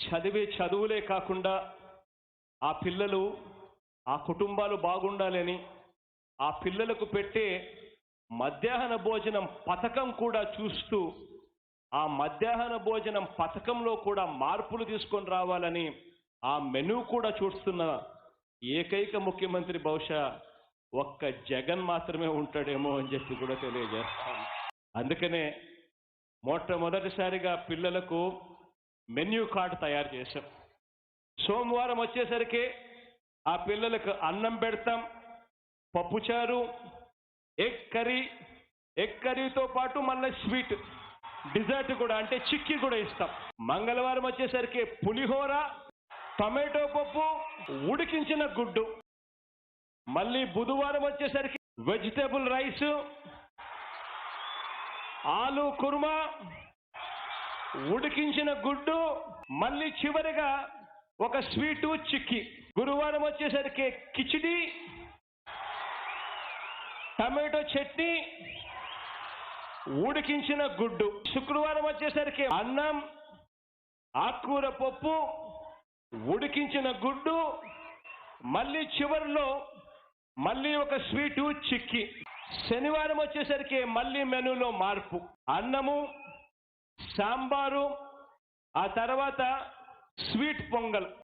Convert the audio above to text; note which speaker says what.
Speaker 1: చదివే చదువులే కాకుండా ఆ పిల్లలు ఆ కుటుంబాలు బాగుండాలని ఆ పిల్లలకు పెట్టే మధ్యాహ్న భోజనం పథకం కూడా చూస్తూ ఆ మధ్యాహ్న భోజనం పథకంలో కూడా మార్పులు తీసుకొని రావాలని ఆ మెనూ కూడా చూస్తున్న ఏకైక ముఖ్యమంత్రి బహుశా ఒక్క జగన్ మాత్రమే ఉంటాడేమో అని చెప్పి కూడా తెలియజేస్తాను. అందుకనే మొట్టమొదటిసారిగా పిల్లలకు మెన్యూ కార్డు తయారు చేశాం. సోమవారం వచ్చేసరికి ఆ పిల్లలకు అన్నం పెడతాం, పప్పుచారు, ఎగ్ కర్రీతో పాటు మళ్ళీ స్వీట్ డిజర్ట్ కూడా అంటే చిక్కీ కూడా ఇస్తాం. మంగళవారం వచ్చేసరికి పులిహోర, టొమాటో పప్పు, ఉడికించిన గుడ్డు. మళ్ళీ బుధవారం వచ్చేసరికి వెజిటేబుల్ రైస్, ఆలు కుర్మా, ఉడికించిన గుడ్డు, మళ్ళీ చివరిగా ఒక స్వీటు చిక్కీ. గురువారం వచ్చేసరికి కిచిడి, టమాటో చట్నీ, ఉడికించిన గుడ్డు. శుక్రవారం వచ్చేసరికి అన్నం, ఆకుకూర పప్పు, ఉడికించిన గుడ్డు, మళ్ళీ చివరిలో మళ్ళీ ఒక స్వీటు చిక్కీ. శనివారం వచ్చేసరికి మళ్ళీ మెనూలో మార్పు, అన్నము, సాంబారు, ఆ తర్వాత స్వీట్ పొంగల్.